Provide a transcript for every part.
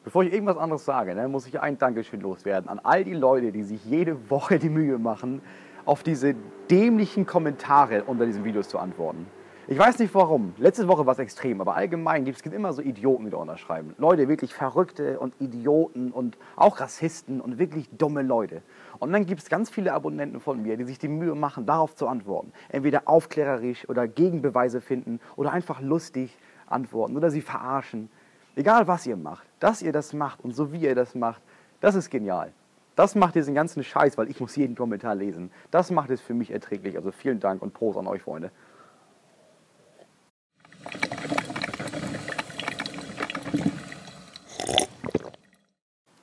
Bevor ich irgendwas anderes sage, ne, muss ich ein Dankeschön loswerden an all die Leute, die sich jede Woche die Mühe machen, auf diese dämlichen Kommentare unter diesen Videos zu antworten. Ich weiß nicht warum. Letzte Woche war es extrem, aber allgemein gibt es immer so Idioten, die da unterschreiben. Leute, wirklich Verrückte und Idioten und auch Rassisten und wirklich dumme Leute. Und dann gibt es ganz viele Abonnenten von mir, die sich die Mühe machen, darauf zu antworten. Entweder aufklärerisch oder Gegenbeweise finden oder einfach lustig antworten oder sie verarschen. Egal was ihr macht, dass ihr das macht und so wie ihr das macht, das ist genial. Das macht diesen ganzen Scheiß, weil ich muss jeden Kommentar lesen. Das macht es für mich erträglich. Also vielen Dank und Prost an euch, Freunde.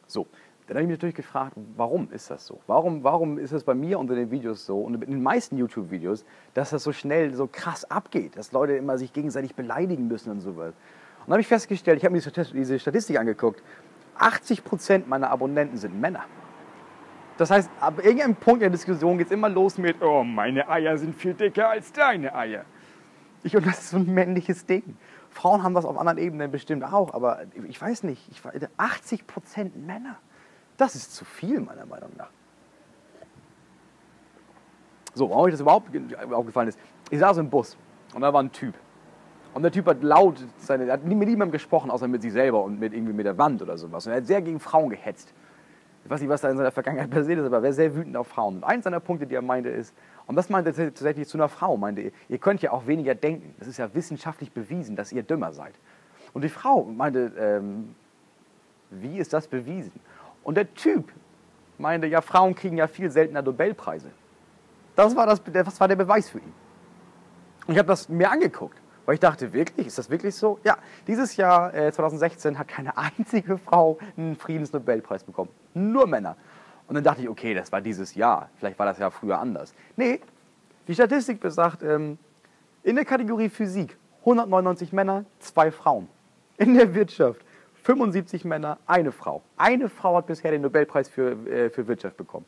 So, dann habe ich mich natürlich gefragt, warum ist das so? Warum ist es bei mir unter den Videos so und in den meisten YouTube-Videos, dass das so schnell, so krass abgeht, dass Leute immer sich gegenseitig beleidigen müssen und sowas. Und dann habe ich festgestellt, ich habe mir diese Statistik angeguckt, 80% meiner Abonnenten sind Männer. Das heißt, ab irgendeinem Punkt in der Diskussion geht es immer los mit, oh, meine Eier sind viel dicker als deine Eier. Und das ist so ein männliches Ding. Frauen haben das auf anderen Ebenen bestimmt auch, aber ich weiß nicht, 80% Männer, das ist zu viel meiner Meinung nach. So, warum euch das überhaupt aufgefallen ist, ich saß im Bus und da war ein Typ. Und der Typ hat hat mit niemandem gesprochen, außer mit sich selber und irgendwie mit der Wand oder sowas. Und er hat sehr gegen Frauen gehetzt. Ich weiß nicht, was da in seiner Vergangenheit passiert ist, aber er wäre sehr wütend auf Frauen. Und eins seiner Punkte, die er meinte, ist, und das meinte er tatsächlich zu einer Frau, meinte, ihr könnt ja auch weniger denken. Das ist ja wissenschaftlich bewiesen, dass ihr dümmer seid. Und die Frau meinte, wie ist das bewiesen? Und der Typ meinte, ja, Frauen kriegen ja viel seltener Nobelpreise. Das war der Beweis für ihn. Und ich habe das mir angeguckt, weil ich dachte, wirklich, ist das wirklich so? Ja, dieses Jahr, 2016, hat keine einzige Frau einen Friedensnobelpreis bekommen. Nur Männer. Und dann dachte ich, okay, das war dieses Jahr. Vielleicht war das ja früher anders. Nee, die Statistik besagt, in der Kategorie Physik 199 Männer, 2 Frauen. In der Wirtschaft 75 Männer, 1 Frau. Eine Frau hat bisher den Nobelpreis für Wirtschaft bekommen.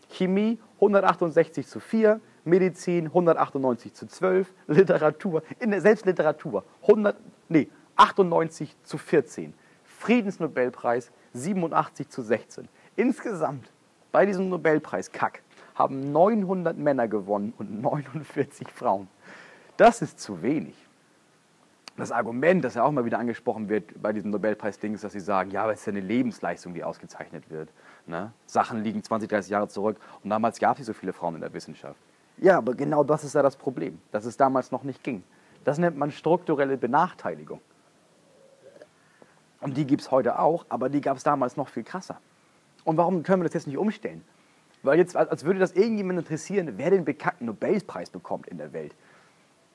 Chemie 168:4, Medizin 198:12, Literatur, selbst Literatur 98:14. Friedensnobelpreis 87:16. Insgesamt bei diesem Nobelpreis-Kack haben 900 Männer gewonnen und 49 Frauen. Das ist zu wenig. Das Argument, das ja auch mal wieder angesprochen wird bei diesem Nobelpreis-Ding, ist, dass sie sagen, ja, aber es ist ja eine Lebensleistung, die ausgezeichnet wird. Ne? Sachen liegen 20, 30 Jahre zurück und damals gab es nicht so viele Frauen in der Wissenschaft. Ja, aber genau das ist ja das Problem, dass es damals noch nicht ging. Das nennt man strukturelle Benachteiligung. Und die gibt es heute auch, aber die gab es damals noch viel krasser. Und warum können wir das jetzt nicht umstellen? Weil jetzt, als würde das irgendjemand interessieren, wer den bekackten Nobelpreis bekommt in der Welt.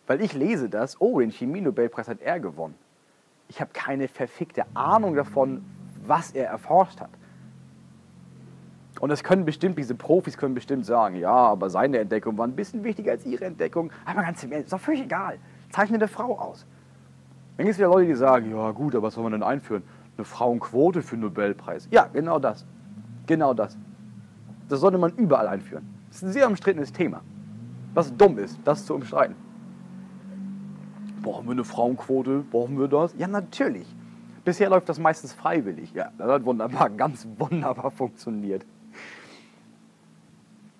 Weil ich lese das, oh, den Chemie-Nobelpreis hat er gewonnen. Ich habe keine verfickte Ahnung davon, was er erforscht hat. Und das können bestimmt, diese Profis können bestimmt sagen, ja, aber seine Entdeckung war ein bisschen wichtiger als ihre Entdeckung. Aber ganz im Ernst, ist doch völlig egal. Zeichne eine Frau aus. Dann gibt es wieder Leute, die sagen, ja gut, aber was soll man denn einführen? Eine Frauenquote für einen Nobelpreis. Ja, genau das. Genau das. Das sollte man überall einführen. Das ist ein sehr umstrittenes Thema. Was dumm ist, das zu umstreiten. Brauchen wir eine Frauenquote? Brauchen wir das? Ja, natürlich. Bisher läuft das meistens freiwillig. Ja, das hat wunderbar, ganz wunderbar funktioniert.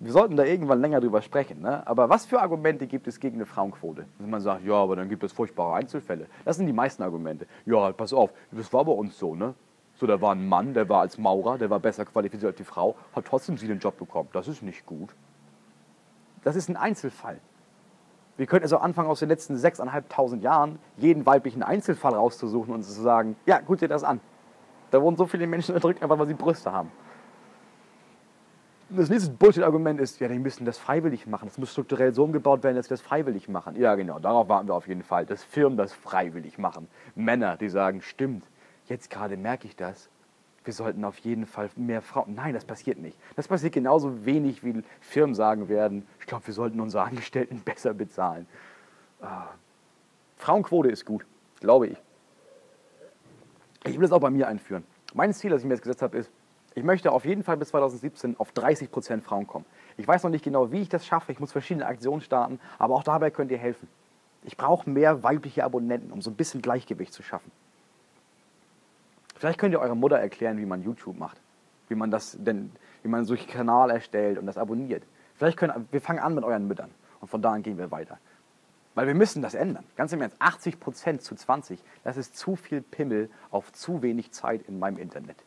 Wir sollten da irgendwann länger drüber sprechen. Ne? Aber was für Argumente gibt es gegen eine Frauenquote? Wenn man sagt, ja, aber dann gibt es furchtbare Einzelfälle. Das sind die meisten Argumente. Ja, pass auf, das war bei uns so, ne? So, da war ein Mann, der war als Maurer, der war besser qualifiziert als die Frau, hat trotzdem sie den Job bekommen. Das ist nicht gut. Das ist ein Einzelfall. Wir könnten also anfangen, aus den letzten 6.500 Jahren jeden weiblichen Einzelfall rauszusuchen und zu sagen, ja, guck dir das an. Da wurden so viele Menschen unterdrückt, einfach weil sie Brüste haben. Das nächste Bullshit-Argument ist, ja, die müssen das freiwillig machen. Das muss strukturell so umgebaut werden, dass sie das freiwillig machen. Ja, genau, darauf warten wir auf jeden Fall, dass Firmen das freiwillig machen. Männer, die sagen, stimmt, jetzt gerade merke ich das. Wir sollten auf jeden Fall mehr Frauen... Nein, das passiert nicht. Das passiert genauso wenig, wie Firmen sagen werden, ich glaube, wir sollten unsere Angestellten besser bezahlen. Frauenquote ist gut, glaube ich. Ich will das auch bei mir einführen. Mein Ziel, das ich mir jetzt gesetzt habe, ist, ich möchte auf jeden Fall bis 2017 auf 30% Frauen kommen. Ich weiß noch nicht genau, wie ich das schaffe. Ich muss verschiedene Aktionen starten, aber auch dabei könnt ihr helfen. Ich brauche mehr weibliche Abonnenten, um so ein bisschen Gleichgewicht zu schaffen. Vielleicht könnt ihr eurer Mutter erklären, wie man YouTube macht. Wie man so einen Kanal erstellt und das abonniert. Wir fangen an mit euren Müttern. Und von da an gehen wir weiter. Weil wir müssen das ändern. Ganz im Ernst, 80% zu 20, das ist zu viel Pimmel auf zu wenig Zeit in meinem Internet.